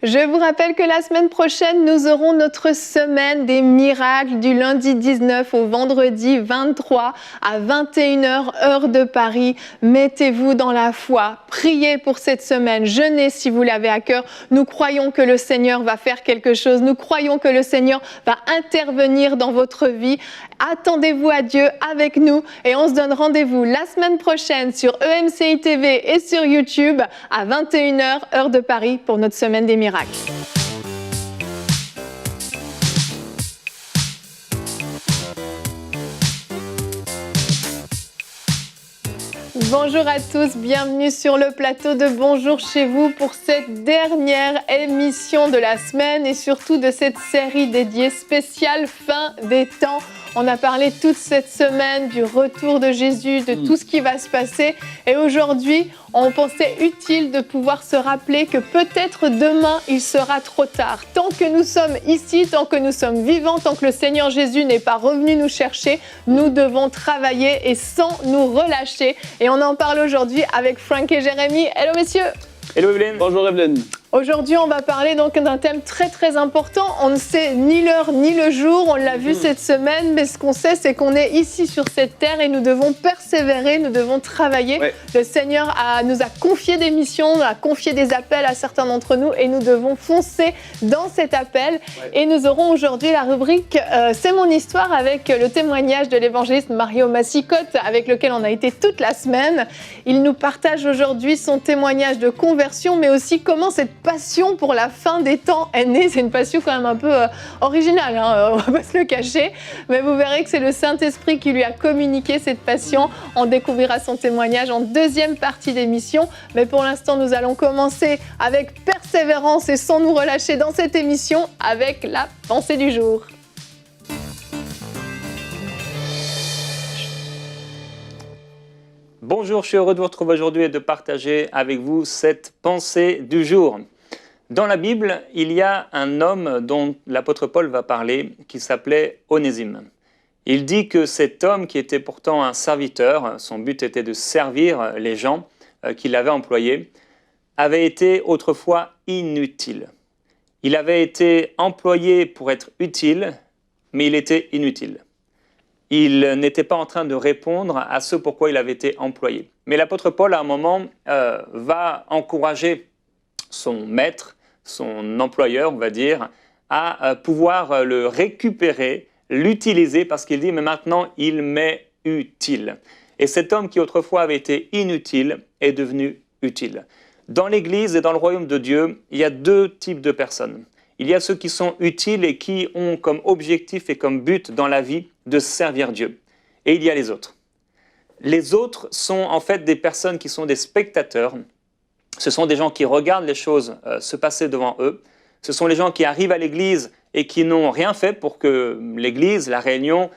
Je vous rappelle que la semaine prochaine, nous aurons notre semaine des miracles du lundi 19 au vendredi 23 à 21h, heure de Paris. Mettez-vous dans la foi, priez pour cette semaine, jeûnez si vous l'avez à cœur. Nous croyons que le Seigneur va faire quelque chose, nous croyons que le Seigneur va intervenir dans votre vie. Attendez-vous à Dieu avec nous et on se donne rendez-vous la semaine prochaine sur EMCI TV et sur YouTube à 21h, heure de Paris pour notre semaine des miracles. Bonjour à tous, bienvenue sur le plateau de Bonjour chez vous pour cette dernière émission de la semaine et surtout de cette série dédiée spéciale fin des temps. On a parlé toute cette semaine du retour de Jésus, de tout ce qui va se passer. Et aujourd'hui, on pensait utile de pouvoir se rappeler que peut-être demain, il sera trop tard. Tant que nous sommes ici, tant que nous sommes vivants, tant que le Seigneur Jésus n'est pas revenu nous chercher, nous devons travailler et sans nous relâcher. Et on en parle aujourd'hui avec Frank et Jérémy. Hello messieurs. Hello Evelyne. Bonjour Evelyne. Aujourd'hui, on va parler donc d'un thème très très important. On ne sait ni l'heure ni le jour, on l'a vu cette semaine, mais ce qu'on sait, c'est qu'on est ici sur cette terre et nous devons persévérer, nous devons travailler. Ouais. Le Seigneur nous a confié des missions, a confié des appels à certains d'entre nous et nous devons foncer dans cet appel. Ouais. Et nous aurons aujourd'hui la rubrique C'est mon histoire avec le témoignage de l'évangéliste Mario Massicotte avec lequel on a été toute la semaine. Il nous partage aujourd'hui son témoignage de conversion, mais aussi comment cette passion pour la fin des temps est née. C'est une passion quand même un peu originale, hein, on va pas se le cacher, mais vous verrez que c'est le Saint-Esprit qui lui a communiqué cette passion. On découvrira son témoignage en deuxième partie d'émission, mais pour l'instant nous allons commencer avec persévérance et sans nous relâcher dans cette émission avec la pensée du jour. Bonjour, je suis heureux de vous retrouver aujourd'hui et de partager avec vous cette pensée du jour. Dans la Bible, il y a un homme dont l'apôtre Paul va parler qui s'appelait Onésime. Il dit que cet homme qui était pourtant un serviteur, son but était de servir les gens qu'il avait employés, avait été autrefois inutile. Il avait été employé pour être utile, mais il était inutile. Il n'était pas en train de répondre à ce pourquoi il avait été employé. Mais l'apôtre Paul, à un moment, va encourager son maître, son employeur, on va dire, à pouvoir le récupérer, l'utiliser, parce qu'il dit « mais maintenant, il m'est utile ». Et cet homme qui autrefois avait été inutile est devenu utile. Dans l'Église et dans le royaume de Dieu, il y a deux types de personnes. Il y a ceux qui sont utiles et qui ont comme objectif et comme but dans la vie de servir Dieu. Et il y a les autres. Les autres sont en fait des personnes qui sont des spectateurs. Ce sont des gens qui regardent les choses se passer devant eux. Ce sont les gens qui arrivent à l'église et qui n'ont rien fait pour que l'église, la réunion,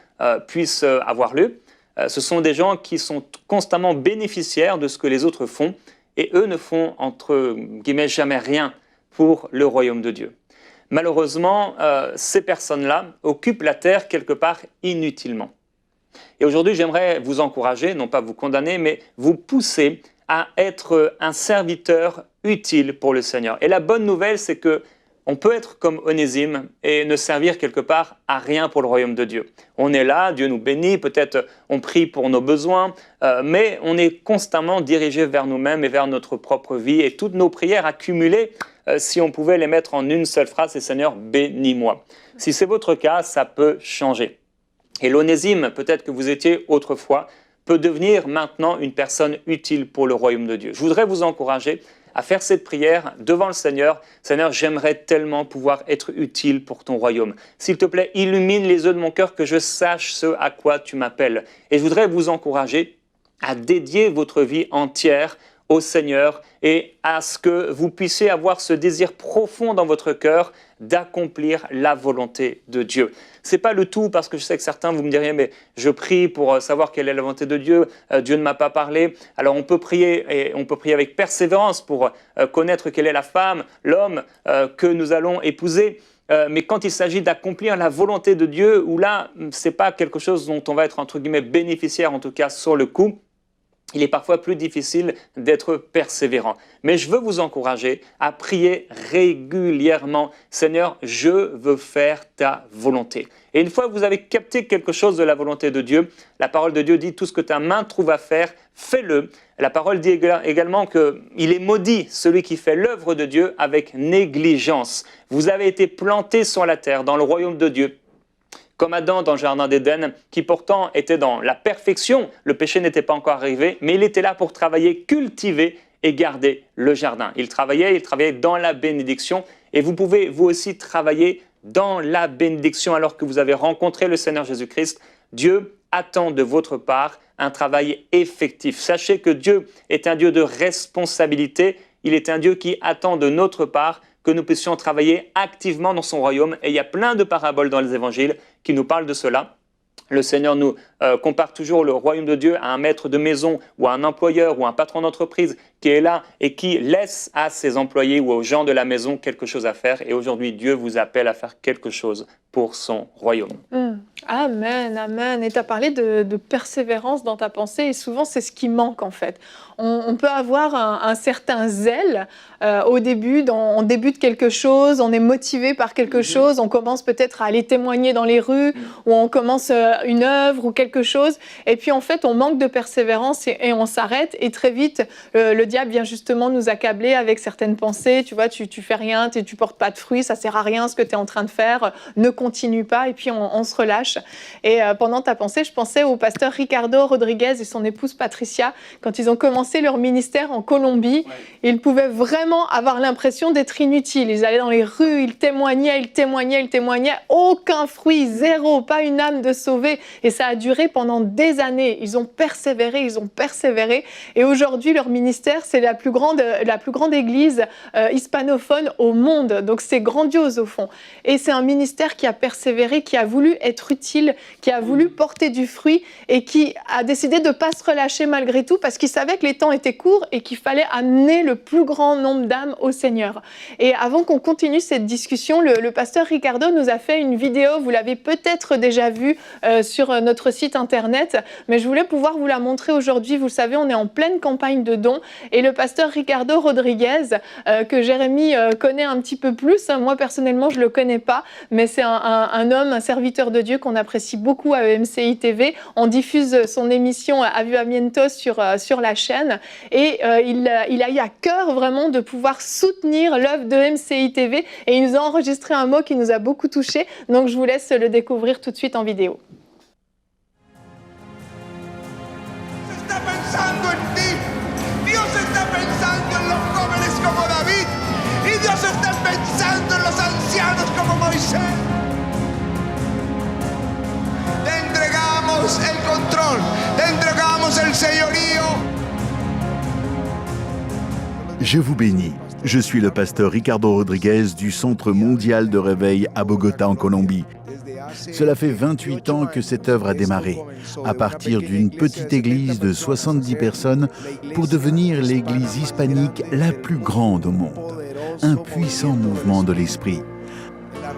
puisse avoir lieu. Ce sont des gens qui sont constamment bénéficiaires de ce que les autres font et eux ne font, entre guillemets, jamais rien pour le royaume de Dieu. Malheureusement, ces personnes-là occupent la terre quelque part inutilement. Et aujourd'hui, j'aimerais vous encourager, non pas vous condamner, mais vous pousser à être un serviteur utile pour le Seigneur. Et la bonne nouvelle, c'est que on peut être comme Onésime et ne servir quelque part à rien pour le royaume de Dieu. On est là, Dieu nous bénit, peut-être on prie pour nos besoins, mais on est constamment dirigé vers nous-mêmes et vers notre propre vie. Et toutes nos prières accumulées, si on pouvait les mettre en une seule phrase, c'est « Seigneur, bénis-moi ». Si c'est votre cas, ça peut changer. Et l'Onésime, peut-être que vous étiez autrefois, peut devenir maintenant une personne utile pour le royaume de Dieu. Je voudrais vous encourager à faire cette prière devant le Seigneur. Seigneur, j'aimerais tellement pouvoir être utile pour ton royaume. S'il te plaît, illumine les yeux de mon cœur que je sache ce à quoi tu m'appelles. Et je voudrais vous encourager à dédier votre vie entière au Seigneur et à ce que vous puissiez avoir ce désir profond dans votre cœur d'accomplir la volonté de Dieu. Ce n'est pas le tout, parce que je sais que certains vous me diriez mais je prie pour savoir quelle est la volonté de Dieu, Dieu ne m'a pas parlé. Alors on peut prier et on peut prier avec persévérance pour connaître quelle est la femme, l'homme que nous allons épouser. Mais quand il s'agit d'accomplir la volonté de Dieu, où là, ce n'est pas quelque chose dont on va être entre guillemets bénéficiaire, en tout cas sur le coup, il est parfois plus difficile d'être persévérant. Mais je veux vous encourager à prier régulièrement. Seigneur, je veux faire ta volonté. Et une fois que vous avez capté quelque chose de la volonté de Dieu, la parole de Dieu dit tout ce que ta main trouve à faire, fais-le. La parole dit également qu'il est maudit celui qui fait l'œuvre de Dieu avec négligence. Vous avez été plantés sur la terre, dans le royaume de Dieu, comme Adam dans le jardin d'Éden, qui pourtant était dans la perfection. Le péché n'était pas encore arrivé, mais il était là pour travailler, cultiver et garder le jardin. Il travaillait dans la bénédiction. Et vous pouvez, vous aussi, travailler dans la bénédiction alors que vous avez rencontré le Seigneur Jésus-Christ. Dieu attend de votre part un travail effectif. Sachez que Dieu est un Dieu de responsabilité. Il est un Dieu qui attend de notre part que nous puissions travailler activement dans son royaume. Et il y a plein de paraboles dans les évangiles qui nous parlent de cela. Le Seigneur nous compare toujours le royaume de Dieu à un maître de maison ou à un employeur ou un patron d'entreprise qui est là et qui laisse à ses employés ou aux gens de la maison quelque chose à faire. Et aujourd'hui, Dieu vous appelle à faire quelque chose pour son royaume. Amen, amen. Et tu as parlé de persévérance dans ta pensée et souvent c'est ce qui manque en fait. On peut avoir un certain zèle au début, on débute quelque chose, on est motivé par quelque chose, on commence peut-être à aller témoigner dans les rues ou on commence une œuvre ou quelque chose et puis en fait on manque de persévérance et on s'arrête et très vite le diable vient justement nous accabler avec certaines pensées, tu vois, tu fais rien, tu portes pas de fruits, ça sert à rien ce que tu es en train de faire, ne continue pas et puis on se relâche. Et pendant ta pensée, je pensais au pasteur Ricardo Rodriguez et son épouse Patricia quand ils ont commencé leur ministère en Colombie. Ouais. Ils pouvaient vraiment avoir l'impression d'être inutiles. Ils allaient dans les rues, ils témoignaient, aucun fruit, zéro, pas une âme de sauvée. Et ça a duré pendant des années. Ils ont persévéré. Et aujourd'hui, leur ministère, c'est la plus grande église hispanophone au monde. Donc c'est grandiose au fond. Et c'est un ministère qui a persévéré, qui a voulu être utile, qui a voulu porter du fruit et qui a décidé de ne pas se relâcher malgré tout parce qu'il savait que les temps étaient courts et qu'il fallait amener le plus grand nombre d'âmes au Seigneur. Et avant qu'on continue cette discussion, le pasteur Ricardo nous a fait une vidéo, vous l'avez peut-être déjà vue sur notre site internet, mais je voulais pouvoir vous la montrer aujourd'hui. Vous le savez, on est en pleine campagne de dons et le pasteur Ricardo Rodriguez, que Jérémy connaît un petit peu plus, moi personnellement je ne le connais pas, mais c'est un homme, un serviteur de Dieu qu'on apprécie beaucoup à EMCI TV. On diffuse son émission Avivamientos sur la chaîne et il a eu à cœur vraiment de pouvoir soutenir l'œuvre de EMCI TV et il nous a enregistré un mot qui nous a beaucoup touchés. Donc je vous laisse le découvrir tout de suite en vidéo. Te entregamos el control, te entregamos el señorío. Je vous bénis. Je suis le pasteur Ricardo Rodriguez du Centre mondial de réveil à Bogota en Colombie. Cela fait 28 ans que cette œuvre a démarré, à partir d'une petite église de 70 personnes pour devenir l'église hispanique la plus grande au monde. Un puissant mouvement de l'esprit.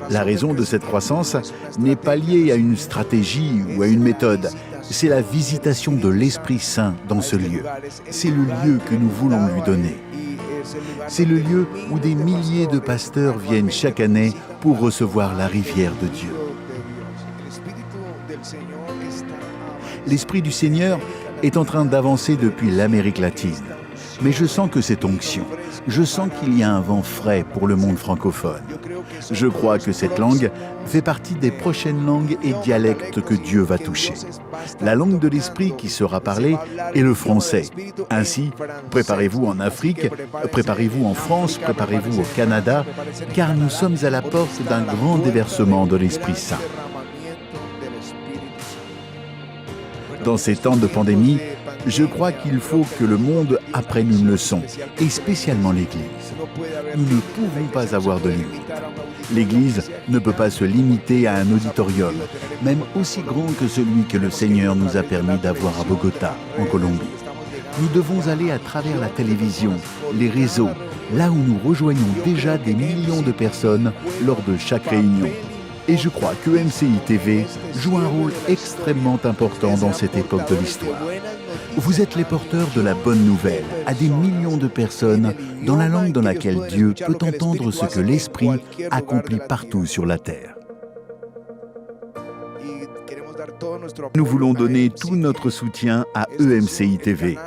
La raison de cette croissance n'est pas liée à une stratégie ou à une méthode. C'est la visitation de l'Esprit Saint dans ce lieu. C'est le lieu que nous voulons lui donner. C'est le lieu où des milliers de pasteurs viennent chaque année pour recevoir la rivière de Dieu. L'Esprit du Seigneur est en train d'avancer depuis l'Amérique latine. Mais je sens que c'est onction. Je sens qu'il y a un vent frais pour le monde francophone. Je crois que cette langue fait partie des prochaines langues et dialectes que Dieu va toucher. La langue de l'Esprit qui sera parlée est le français. Ainsi, préparez-vous en Afrique, préparez-vous en France, préparez-vous au Canada, car nous sommes à la porte d'un grand déversement de l'Esprit Saint. Dans ces temps de pandémie, je crois qu'il faut que le monde apprenne une leçon, et spécialement l'Église. Nous ne pouvons pas avoir de limite. L'Église ne peut pas se limiter à un auditorium, même aussi grand que celui que le Seigneur nous a permis d'avoir à Bogota, en Colombie. Nous devons aller à travers la télévision, les réseaux, là où nous rejoignons déjà des millions de personnes lors de chaque réunion. Et je crois que EMCI TV joue un rôle extrêmement important dans cette époque de l'histoire. Vous êtes les porteurs de la bonne nouvelle à des millions de personnes dans la langue dans laquelle Dieu peut entendre ce que l'Esprit accomplit partout sur la terre. Nous voulons donner tout notre soutien à EMCI TV.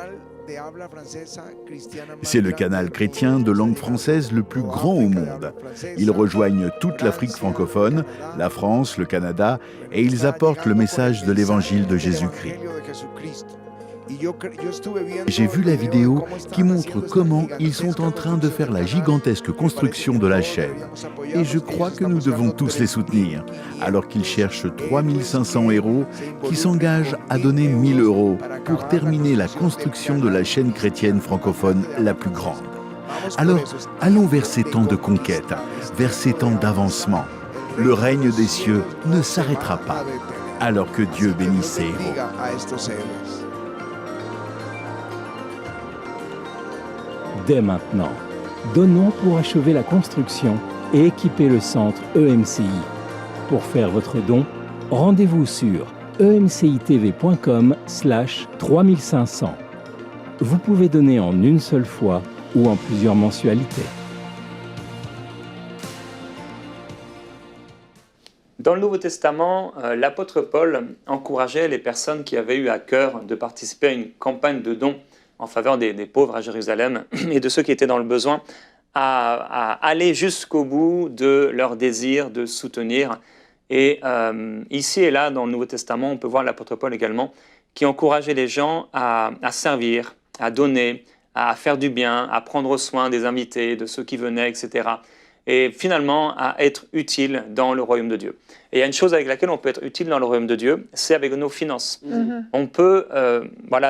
C'est le canal chrétien de langue française le plus grand au monde. Ils rejoignent toute l'Afrique francophone, la France, le Canada, et ils apportent le message de l'évangile de Jésus-Christ. J'ai vu la vidéo qui montre comment ils sont en train de faire la gigantesque construction de la chaîne. Et je crois que nous devons tous les soutenir, alors qu'ils cherchent 3500 héros qui s'engagent à donner 1000 € pour terminer la construction de la chaîne chrétienne francophone la plus grande. Alors, allons vers ces temps de conquête, vers ces temps d'avancement. Le règne des cieux ne s'arrêtera pas, alors que Dieu bénisse ses héros. Dès maintenant, donnons pour achever la construction et équiper le centre EMCI. Pour faire votre don, rendez-vous sur emcitv.com/3500. Vous pouvez donner en une seule fois ou en plusieurs mensualités. Dans le Nouveau Testament, l'apôtre Paul encourageait les personnes qui avaient eu à cœur de participer à une campagne de dons en faveur des pauvres à Jérusalem et de ceux qui étaient dans le besoin, à aller jusqu'au bout de leur désir de soutenir. Et ici et là, dans le Nouveau Testament, on peut voir l'apôtre Paul également, qui encourageait les gens à servir, à donner, à faire du bien, à prendre soin des invités, de ceux qui venaient, etc. Et finalement, à être utile dans le royaume de Dieu. Et il y a une chose avec laquelle on peut être utile dans le royaume de Dieu, c'est avec nos finances. On peut,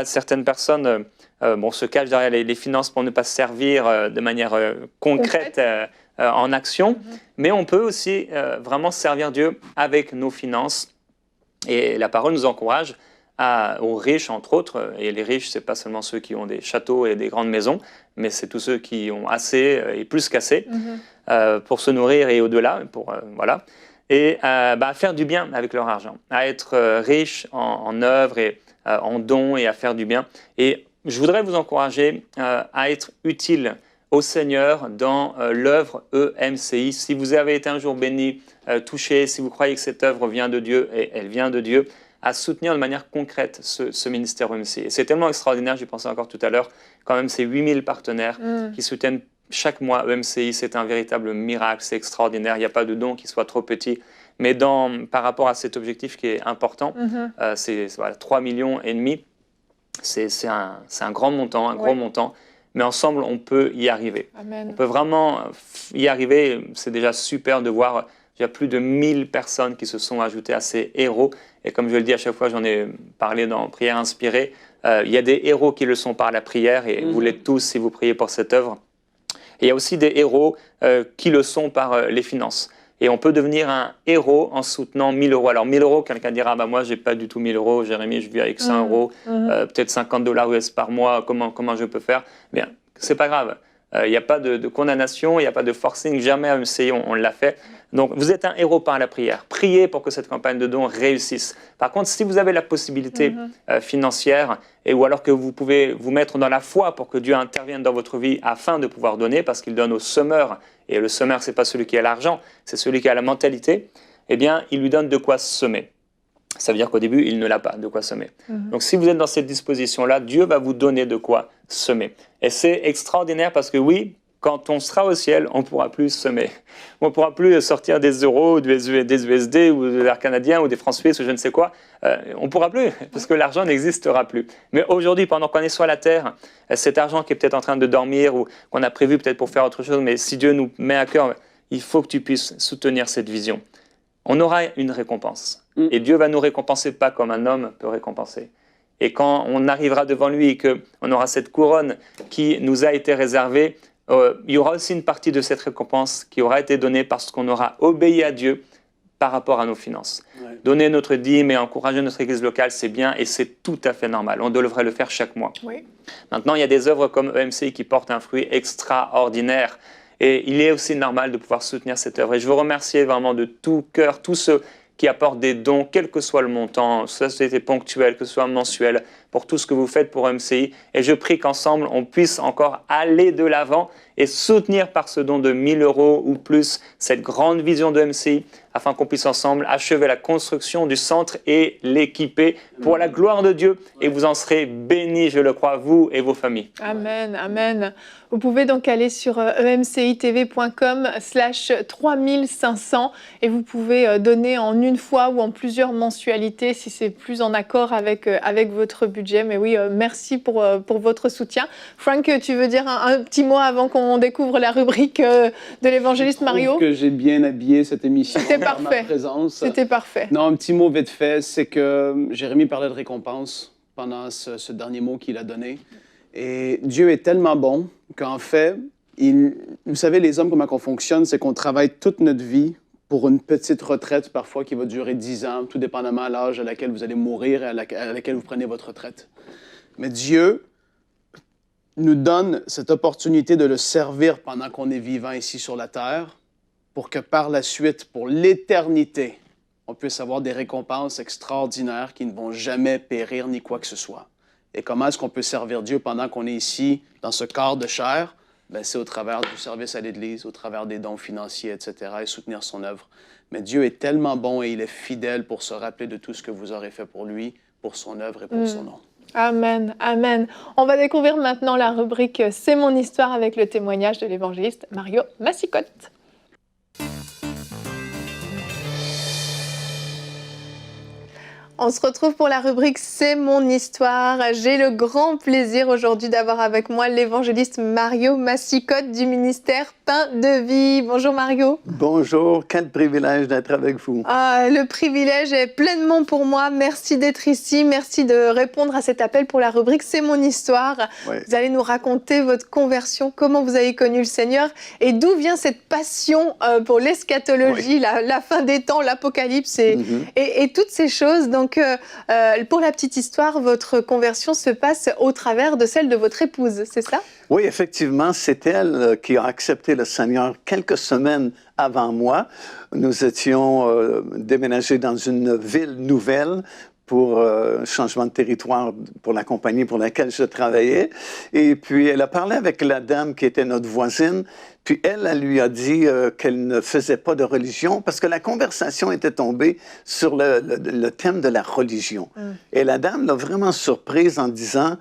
certaines personnes se cachent derrière les finances pour ne pas se servir de manière concrète en action, mais on peut aussi vraiment servir Dieu avec nos finances. Et la parole nous encourage aux riches, entre autres, et les riches, ce n'est pas seulement ceux qui ont des châteaux et des grandes maisons, mais c'est tous ceux qui ont assez et plus qu'assez pour se nourrir et au-delà, et à faire du bien avec leur argent, à être riche en œuvres et en dons et à faire du bien. Et je voudrais vous encourager à être utile au Seigneur dans l'œuvre EMCI. Si vous avez été un jour béni, touché, si vous croyez que cette œuvre vient de Dieu, et elle vient de Dieu, à soutenir de manière concrète ce ministère EMCI. Et c'est tellement extraordinaire, j'y pensais encore tout à l'heure, quand même ces 8000 partenaires qui soutiennent chaque mois EMCI, c'est un véritable miracle, c'est extraordinaire, il n'y a pas de don qui soit trop petit. Mais par rapport à cet objectif qui est important, c'est 3,5 millions, c'est un grand montant, gros montant, mais ensemble on peut y arriver. Amen. On peut vraiment y arriver, c'est déjà super de voir, il y a plus de 1000 personnes qui se sont ajoutées à ces héros, et comme je le dis à chaque fois, j'en ai parlé dans Prière inspirée, il y a des héros qui le sont par la prière, et vous l'êtes tous si vous priez pour cette œuvre. Et il y a aussi des héros qui le sont par les finances. Et on peut devenir un héros en soutenant 1000 €. Alors 1000 €, quelqu'un dira, moi j'ai pas du tout 1000 €, Jérémy, je vis avec 100 €, peut-être $50 US par mois, comment je peux faire? Bien, c'est pas grave. Il n'y a pas de condamnation, il n'y a pas de forcing, jamais à EMCI on l'a fait. Donc vous êtes un héros par la prière. Priez pour que cette campagne de dons réussisse. Par contre, si vous avez la possibilité financière, ou alors que vous pouvez vous mettre dans la foi pour que Dieu intervienne dans votre vie afin de pouvoir donner, parce qu'il donne au semeur, et le semeur, ce n'est pas celui qui a l'argent, c'est celui qui a la mentalité, eh bien, il lui donne de quoi semer. Ça veut dire qu'au début, il ne l'a pas de quoi semer. Donc si vous êtes dans cette disposition-là, Dieu va vous donner de quoi semer. Et c'est extraordinaire parce que oui, quand on sera au ciel, on ne pourra plus semer. On ne pourra plus sortir des euros, des USD ou de l'air canadien ou des francs suisses ou je ne sais quoi. On ne pourra plus parce que l'argent n'existera plus. Mais aujourd'hui, pendant qu'on est sur la terre, cet argent qui est peut-être en train de dormir ou qu'on a prévu peut-être pour faire autre chose, mais si Dieu nous met à cœur, il faut que tu puisses soutenir cette vision. On aura une récompense. Et Dieu va nous récompenser pas comme un homme peut récompenser. Et quand on arrivera devant lui et qu'on aura cette couronne qui nous a été réservée, il y aura aussi une partie de cette récompense qui aura été donnée parce qu'on aura obéi à Dieu par rapport à nos finances. Donner notre dîme et encourager notre église locale, c'est bien et c'est tout à fait normal. On devrait le faire chaque mois. Maintenant, il y a des œuvres comme EMCI qui portent un fruit extraordinaire. Et il est aussi normal de pouvoir soutenir cette œuvre. Et je veux remercier vraiment de tout cœur tous ceux qui apportent des dons, quel que soit le montant, que ce soit ponctuel, que ce soit mensuel, pour tout ce que vous faites pour MCI. Et je prie qu'ensemble, on puisse encore aller de l'avant et soutenir par ce don de 1 000 € ou plus cette grande vision de MCI, afin qu'on puisse ensemble achever la construction du centre et l'équiper pour la gloire de Dieu. Et vous en serez bénis, je le crois, vous et vos familles. Amen, amen. Vous pouvez donc aller sur emcitv.com/3500 et vous pouvez donner en une fois ou en plusieurs mensualités si c'est plus en accord avec votre budget. Mais oui, merci pour votre soutien. Frank, tu veux dire un petit mot avant qu'on découvre la rubrique de l'évangéliste Mario? Je trouve que j'ai bien habillé cette émission. C'était par parfait. ma présence. C'était parfait. Non, un petit mot vite fait, c'est que Jérémie parlait de récompense pendant ce dernier mot qu'il a donné. Et Dieu est tellement bon qu'en fait, vous savez, les hommes, comment on fonctionne, c'est qu'on travaille toute notre vie pour une petite retraite parfois qui va durer 10 ans, tout dépendamment à l'âge à laquelle vous allez mourir et à laquelle vous prenez votre retraite. Mais Dieu nous donne cette opportunité de le servir pendant qu'on est vivant ici sur la terre, pour que par la suite, pour l'éternité, on puisse avoir des récompenses extraordinaires qui ne vont jamais périr ni quoi que ce soit. Et comment est-ce qu'on peut servir Dieu pendant qu'on est ici, dans ce corps de chair? Ben, c'est au travers du service à l'Église, au travers des dons financiers, etc., et soutenir son œuvre. Mais Dieu est tellement bon et il est fidèle pour se rappeler de tout ce que vous aurez fait pour lui, pour son œuvre et pour son nom. Amen, amen. On va découvrir maintenant la rubrique « C'est mon histoire » avec le témoignage de l'évangéliste Mario Massicotte. On se retrouve pour la rubrique « C'est mon histoire ». J'ai le grand plaisir aujourd'hui d'avoir avec moi l'évangéliste Mario Massicotte du ministère Pain de Vie. Bonjour Mario. Bonjour, quel privilège d'être avec vous. Le privilège est pleinement pour moi. Merci d'être ici, merci de répondre à cet appel pour la rubrique « C'est mon histoire ». Ouais. Vous allez nous raconter votre conversion, comment vous avez connu le Seigneur et d'où vient cette passion pour l'eschatologie, la fin des temps, l'apocalypse et toutes ces choses. Donc, pour la petite histoire, votre conversion se passe au travers de celle de votre épouse, c'est ça? Oui, effectivement, c'est elle qui a accepté le Seigneur quelques semaines avant moi. Nous étions déménagés dans une ville nouvelle pour changement de territoire pour la compagnie pour laquelle je travaillais. Et puis, elle a parlé avec la dame qui était notre voisine. Puis, elle lui a dit qu'elle ne faisait pas de religion parce que la conversation était tombée sur le thème de la religion. Et la dame l'a vraiment surprise en disant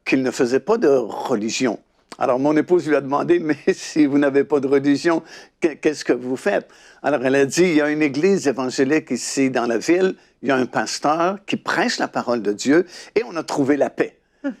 qu'il ne faisait pas de religion. Alors, mon épouse lui a demandé, mais si vous n'avez pas de religion, qu'est-ce que vous faites? Alors, elle a dit, il y a une église évangélique ici dans la ville, il y a un pasteur qui prêche la parole de Dieu et on a trouvé la paix.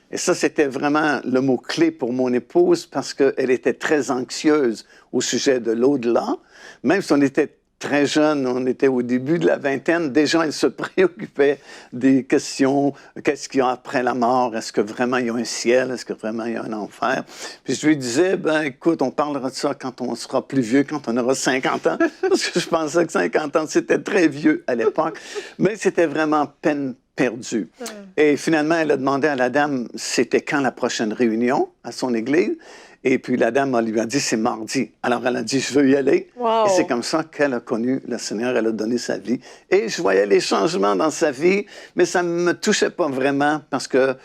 Et ça, c'était vraiment le mot-clé pour mon épouse parce qu'elle était très anxieuse au sujet de l'au-delà. Même si on était très jeune, on était au début de la vingtaine, déjà elle se préoccupait des questions, qu'est-ce qu'il y a après la mort, est-ce que vraiment il y a un ciel, est-ce que vraiment il y a un enfer? Puis je lui disais, ben écoute, on parlera de ça quand on sera plus vieux, quand on aura 50 ans, parce que je pensais que 50 ans, c'était très vieux à l'époque, mais c'était vraiment peine perdue. Et finalement, elle a demandé à la dame, c'était quand la prochaine réunion à son église? Et puis la dame lui a dit, c'est mardi. Alors elle a dit, je veux y aller. Wow. Et c'est comme ça qu'elle a connu le Seigneur, elle a donné sa vie. Et je voyais les changements dans sa vie, mais ça ne me touchait pas vraiment parce que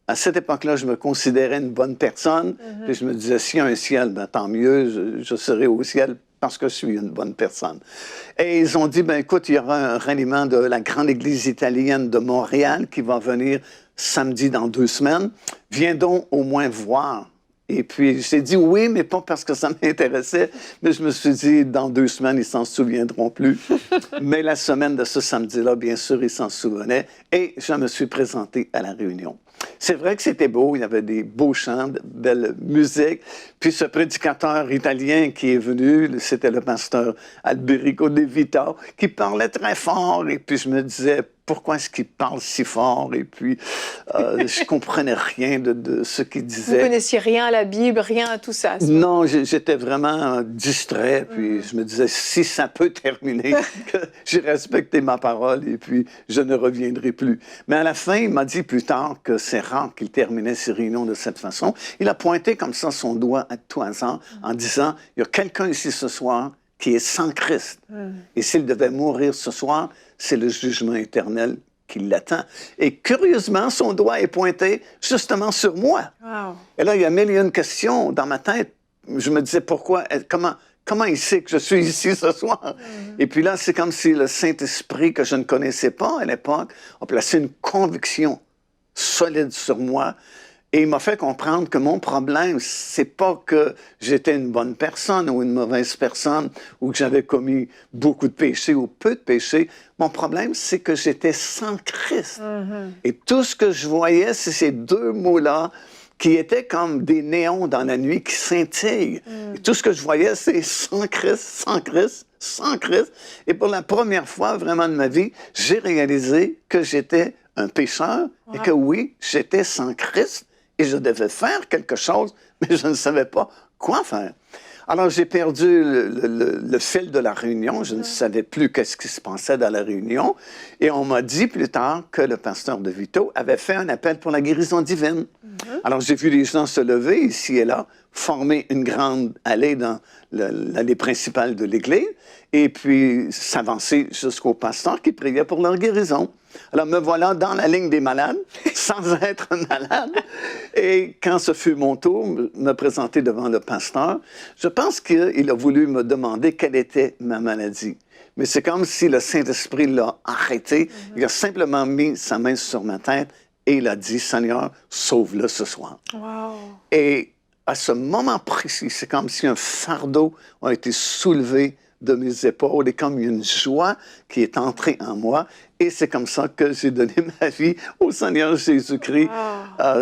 à cette époque-là, je me considérais une bonne personne. Puis je me disais, s'il y a un ciel, ben, tant mieux, je serai au ciel parce que je suis une bonne personne. Et ils ont dit, ben écoute, il y aura un ralliement de la grande église italienne de Montréal qui va venir samedi dans 2 semaines. Viens donc au moins voir. Et puis, j'ai dit oui, mais pas parce que ça m'intéressait, mais je me suis dit, dans 2 semaines, ils s'en souviendront plus. Mais la semaine de ce samedi-là, bien sûr, ils s'en souvenaient. Et je me suis présenté à la réunion. C'est vrai que c'était beau, il y avait des beaux chants, de belle musique. Puis ce prédicateur italien qui est venu, c'était le pasteur Alberico De Vita, qui parlait très fort. Et puis je me disais, pourquoi est-ce qu'il parle si fort? Et puis je comprenais rien de ce qu'il disait. Vous connaissiez rien à la Bible, rien à tout ça? Non, j'étais vraiment distrait. Puis je me disais, si ça peut terminer, que j'ai respecté ma parole et puis je ne reviendrai plus. Mais à la fin, il m'a dit plus tard que c'est rare qu'il terminait ses réunions de cette façon. Il a pointé comme ça son doigt à tout hasard en disant, il y a quelqu'un ici ce soir qui est sans Christ. Et s'il devait mourir ce soir, c'est le jugement éternel qui l'attend. Et curieusement, son doigt est pointé justement sur moi. Wow. Et là, il y a mille et une questions dans ma tête. Je me disais, pourquoi, comment il sait que je suis ici ce soir? Et puis là, c'est comme si le Saint-Esprit, que je ne connaissais pas à l'époque, a placé une conviction solide sur moi. Et il m'a fait comprendre que mon problème, c'est pas que j'étais une bonne personne ou une mauvaise personne ou que j'avais commis beaucoup de péchés ou peu de péchés. Mon problème, c'est que j'étais sans Christ. Et tout ce que je voyais, c'est ces deux mots-là qui étaient comme des néons dans la nuit qui scintillent. Et tout ce que je voyais, c'est sans Christ, sans Christ, sans Christ. Et pour la première fois vraiment de ma vie, j'ai réalisé que j'étais un pécheur et que oui, j'étais sans Christ. Et je devais faire quelque chose, mais je ne savais pas quoi faire. Alors, j'ai perdu le fil de la réunion. Je ne savais plus qu'est-ce qui se passait dans la réunion. Et on m'a dit plus tard que le pasteur de Vito avait fait un appel pour la guérison divine. Alors, j'ai vu les gens se lever ici et là, former une grande allée dans l'allée principale de l'Église, et puis s'avancer jusqu'au pasteur qui priait pour leur guérison. Alors, me voilà dans la ligne des malades, sans être malade. Et quand ce fut mon tour, me présenter devant le pasteur, je pense qu'il a voulu me demander quelle était ma maladie. Mais c'est comme si le Saint-Esprit l'a arrêté. Il a simplement mis sa main sur ma tête et il a dit, « Seigneur, sauve-le ce soir. » Et à ce moment précis, c'est comme si un fardeau a été soulevé de mes épaules et comme une joie qui est entrée en moi. Et c'est comme ça que j'ai donné ma vie au Seigneur Jésus-Christ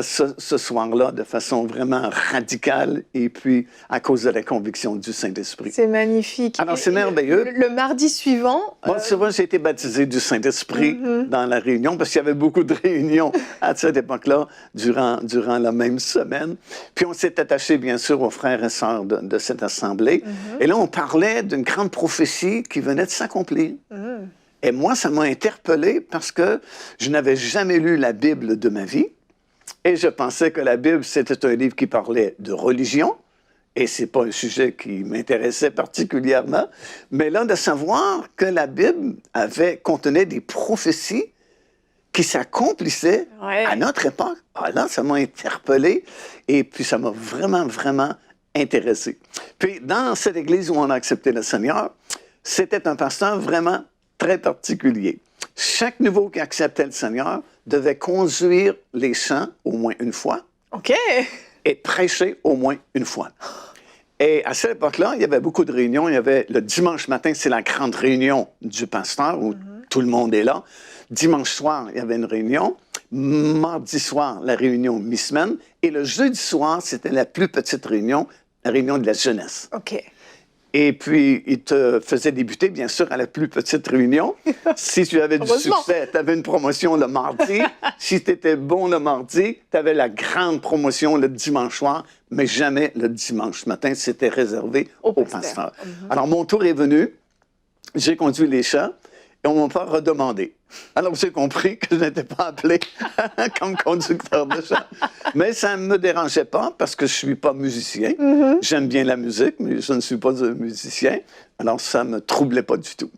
ce soir-là, de façon vraiment radicale, et puis à cause de la conviction du Saint-Esprit. C'est magnifique. Alors, c'est merveilleux. Le mardi suivant... Moi, tu vois, j'ai été baptisé du Saint-Esprit dans la réunion, parce qu'il y avait beaucoup de réunions à cette époque-là, durant la même semaine. Puis on s'est attaché, bien sûr, aux frères et sœurs de cette assemblée. Et là, on parlait d'une grande prophétie qui venait de s'accomplir. Et moi, ça m'a interpellé parce que je n'avais jamais lu la Bible de ma vie. Et je pensais que la Bible, c'était un livre qui parlait de religion. Et ce n'est pas un sujet qui m'intéressait particulièrement. Mais là, de savoir que la Bible contenait des prophéties qui s'accomplissaient à notre époque, là, ça m'a interpellé. Et puis, ça m'a vraiment, vraiment intéressé. Puis, dans cette église où on a accepté le Seigneur, c'était un pasteur vraiment très particulier. Chaque nouveau qui acceptait le Seigneur devait conduire les chants au moins une fois. OK. Et prêcher au moins une fois. Et à cette époque-là, il y avait beaucoup de réunions. Il y avait le dimanche matin, c'est la grande réunion du pasteur où tout le monde est là. Dimanche soir, il y avait une réunion. Mardi soir, la réunion mi-semaine. Et le jeudi soir, c'était la plus petite réunion, la réunion de la jeunesse. OK. Et puis, il te faisait débuter, bien sûr, à la plus petite réunion. Si tu avais du succès, tu avais une promotion le mardi. Si tu étais bon le mardi, tu avais la grande promotion le dimanche soir, mais jamais le dimanche matin. C'était réservé au pasteur. Alors, mon tour est venu. J'ai conduit les chants et on ne m'a pas redemandé. Alors, j'ai compris que je n'étais pas appelé comme conducteur de chant. Mais ça ne me dérangeait pas parce que je ne suis pas musicien. J'aime bien la musique, mais je ne suis pas un musicien. Alors, ça ne me troublait pas du tout.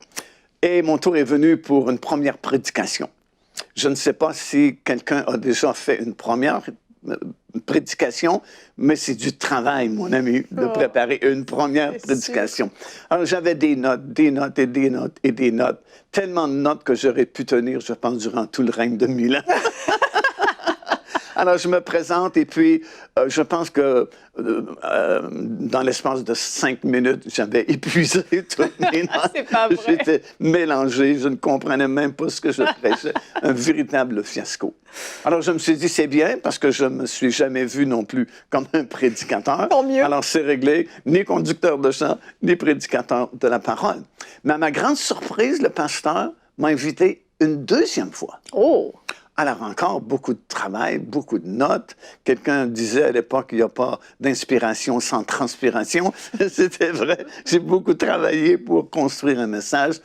Et mon tour est venu pour une première prédication. Je ne sais pas si quelqu'un a déjà fait une première prédication, mais c'est du travail, mon ami, de préparer une première prédication. Alors, j'avais des notes, des notes et des notes et des notes. Tellement de notes que j'aurais pu tenir, je pense, durant tout le règne de 1000 ans. Alors, je me présente et puis, je pense que dans l'espace de 5 minutes, j'avais épuisé toutes mes notes. C'est pas vrai. J'étais mélangé, je ne comprenais même pas ce que je prêchais. Un véritable fiasco. Alors, je me suis dit, c'est bien, parce que je ne me suis jamais vu non plus comme un prédicateur. Tant mieux. Alors, c'est réglé, ni conducteur de chant, ni prédicateur de la parole. Mais à ma grande surprise, le pasteur m'a invité une deuxième fois. Oh! Alors, encore beaucoup de travail, beaucoup de notes. Quelqu'un disait à l'époque qu'il n'y a pas d'inspiration sans transpiration. C'était vrai. J'ai beaucoup travaillé pour construire un message,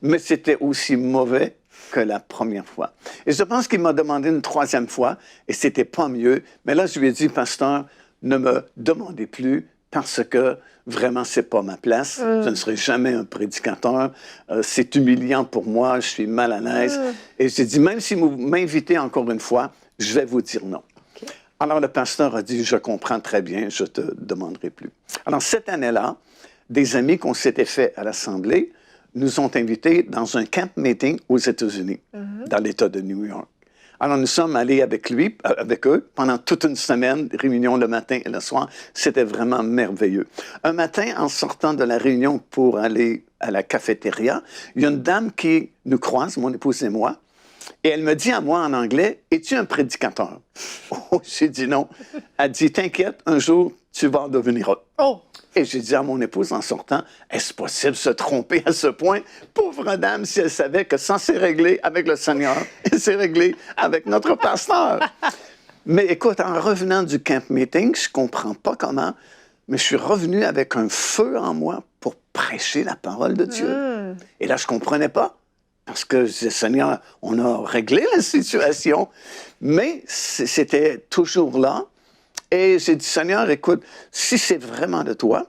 mais c'était aussi mauvais que la première fois. Et je pense qu'il m'a demandé une troisième fois, et c'était pas mieux. Mais là, je lui ai dit, pasteur, ne me demandez plus, parce que vraiment, c'est pas ma place. Je ne serai jamais un prédicateur. C'est humiliant pour moi. Je suis mal à l'aise. Et j'ai dit, même si vous m'invitez encore une fois, je vais vous dire non. Okay. Alors, le pasteur a dit, je comprends très bien, je te demanderai plus. Alors, cette année-là, des amis qu'on s'était fait à l'Assemblée nous ont invités dans un camp meeting aux États-Unis, dans l'État de New York. Alors, nous sommes allés avec eux, pendant toute une semaine, réunion le matin et le soir. C'était vraiment merveilleux. Un matin, en sortant de la réunion pour aller à la cafétéria, il y a une dame qui nous croise, mon épouse et moi, et elle me dit à moi en anglais, « Es-tu un prédicateur? » Oh, j'ai dit non. Elle dit, « T'inquiète, un jour, tu vas en devenir un. » Oh. Et j'ai dit à mon épouse en sortant, « Est-ce possible de se tromper à ce point? Pauvre dame, si elle savait que ça s'est réglé avec le Seigneur, et c'est réglé avec notre pasteur. » Mais écoute, en revenant du camp meeting, je ne comprends pas comment, mais je suis revenu avec un feu en moi pour prêcher la parole de Dieu. Et là, je ne comprenais pas. Parce que je disais, Seigneur, on a réglé la situation, mais c'était toujours là. Et j'ai dit, Seigneur, écoute, si c'est vraiment de toi,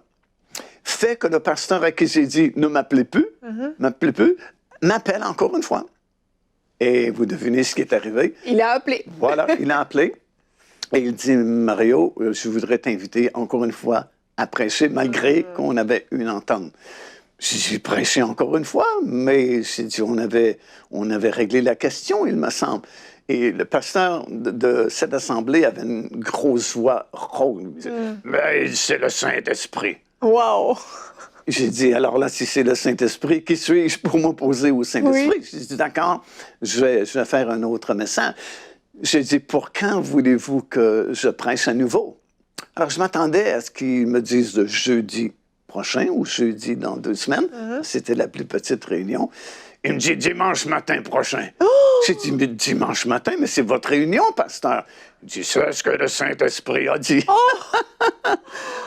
fais que le pasteur à qui j'ai dit, ne m'appelez plus, m'appelle encore une fois. Et vous devinez ce qui est arrivé. Il a appelé. Voilà, il a appelé. Et il dit, Mario, je voudrais t'inviter encore une fois à prêcher, malgré qu'on avait une entente. J'ai prêché encore une fois, mais j'ai dit, on avait réglé la question, il me semble. Et le pasteur de cette assemblée avait une grosse voix rauque. Il disait, mais c'est le Saint-Esprit. Wow! J'ai dit, alors là, si c'est le Saint-Esprit, qui suis-je pour m'opposer au Saint-Esprit? Oui. J'ai dit, d'accord, je vais faire un autre message. J'ai dit, pour quand voulez-vous que je prêche à nouveau? Alors, je m'attendais à ce qu'il me dise le jeudi prochain ou jeudi dans 2 semaines. C'était la plus petite réunion. Il me dit dimanche matin prochain. Oh! J'ai dit, mais dimanche matin, mais c'est votre réunion, pasteur. Il dit, c'est ce que le Saint-Esprit a dit. Oh!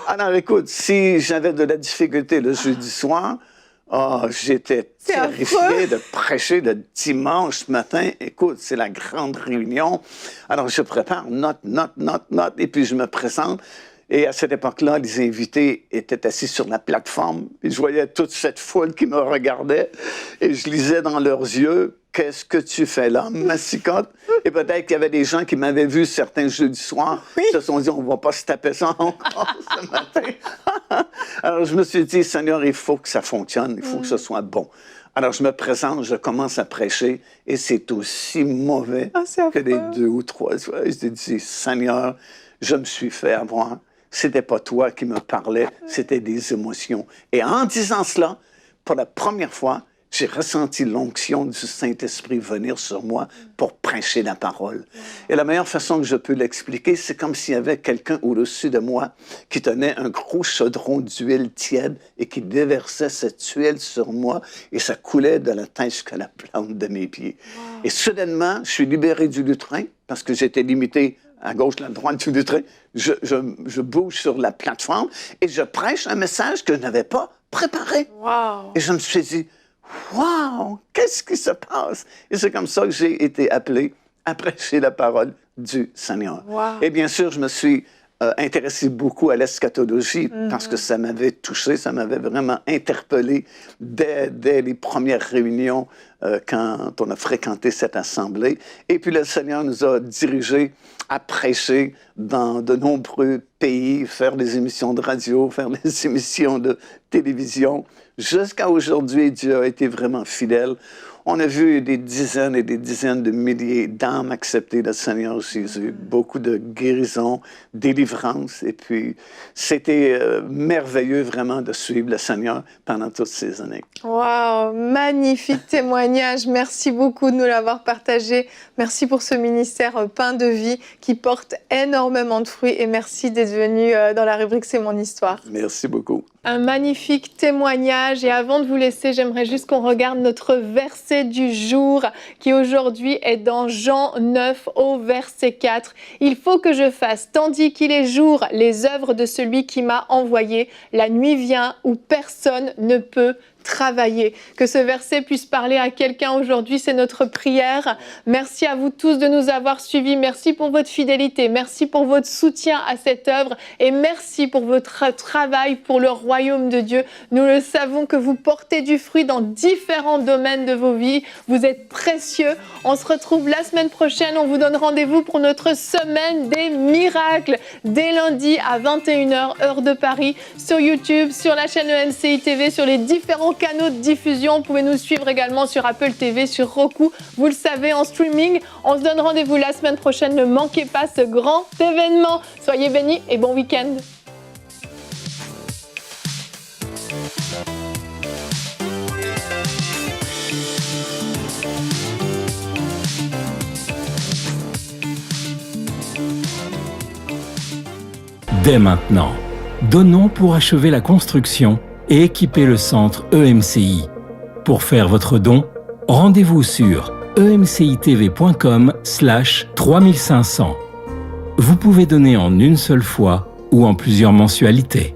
Alors, écoute, si j'avais de la difficulté le jeudi soir, j'étais terrifié de prêcher le dimanche matin. Écoute, c'est la grande réunion. Alors, je prépare note, et puis je me présente. Et à cette époque-là, les invités étaient assis sur la plateforme. Et je voyais toute cette foule qui me regardait. Et je lisais dans leurs yeux, « Qu'est-ce que tu fais là, massicotte? » Et peut-être qu'il y avait des gens qui m'avaient vu certains jeudis soirs. Ils se sont dit, on ne va pas se taper ça encore ce matin. Alors je me suis dit, Seigneur, il faut que ça fonctionne, il faut que ce soit bon. Alors je me présente, je commence à prêcher. Et c'est aussi mauvais que les 2 ou 3 fois. J'ai dit, Seigneur, je me suis fait avoir. C'était pas toi qui me parlais, c'était des émotions. Et en disant cela, pour la première fois, j'ai ressenti l'onction du Saint-Esprit venir sur moi pour prêcher la parole. Et la meilleure façon que je peux l'expliquer, c'est comme s'il y avait quelqu'un au-dessus de moi qui tenait un gros chaudron d'huile tiède et qui déversait cette huile sur moi et ça coulait de la tête jusqu'à la plante de mes pieds. Wow. Et soudainement, je suis libéré du lutrin parce que j'étais limité à gauche, à droite du lutrin. Je bouge sur la plateforme et je prêche un message que je n'avais pas préparé. Wow. Et je me suis dit, wow, qu'est-ce qui se passe? Et c'est comme ça que j'ai été appelé à prêcher la parole du Seigneur. Wow. Et bien sûr, je me suis intéressé beaucoup à l'eschatologie parce que ça m'avait touché, ça m'avait vraiment interpellé dès les premières réunions quand on a fréquenté cette assemblée. Et puis le Seigneur nous a dirigés à prêcher dans de nombreux pays, faire des émissions de radio, faire des émissions de télévision. Jusqu'à aujourd'hui, Dieu a été vraiment fidèle. On a vu des dizaines et des dizaines de milliers d'âmes accepter le Seigneur Jésus, beaucoup de guérisons, délivrances, et puis c'était merveilleux vraiment de suivre le Seigneur pendant toutes ces années. Wow, magnifique témoignage. Merci beaucoup de nous l'avoir partagé. Merci pour ce ministère Pain de vie qui porte énormément de fruits et merci d'être venu dans la rubrique C'est mon histoire. Merci beaucoup. Un magnifique témoignage et avant de vous laisser, j'aimerais juste qu'on regarde notre verset du jour qui aujourd'hui est dans Jean 9 au verset 4. Il faut que je fasse, tandis qu'il est jour, les œuvres de celui qui m'a envoyé. La nuit vient où personne ne peut travailler. Que ce verset puisse parler à quelqu'un aujourd'hui, c'est notre prière. Merci à vous tous de nous avoir suivis. Merci pour votre fidélité. Merci pour votre soutien à cette œuvre et merci pour votre travail pour le royaume de Dieu. Nous le savons que vous portez du fruit dans différents domaines de vos vies. Vous êtes précieux. On se retrouve la semaine prochaine. On vous donne rendez-vous pour notre semaine des miracles dès lundi à 21h heure de Paris sur YouTube, sur la chaîne EMCI TV, sur les différents canaux de diffusion. Vous pouvez nous suivre également sur Apple TV, sur Roku. Vous le savez, en streaming. On se donne rendez-vous la semaine prochaine. Ne manquez pas ce grand événement. Soyez bénis et bon week-end. Dès maintenant, donnons pour achever la construction et équiper le centre EMCI. Pour faire votre don, rendez-vous sur emcitv.com/3500. Vous pouvez donner en une seule fois ou en plusieurs mensualités.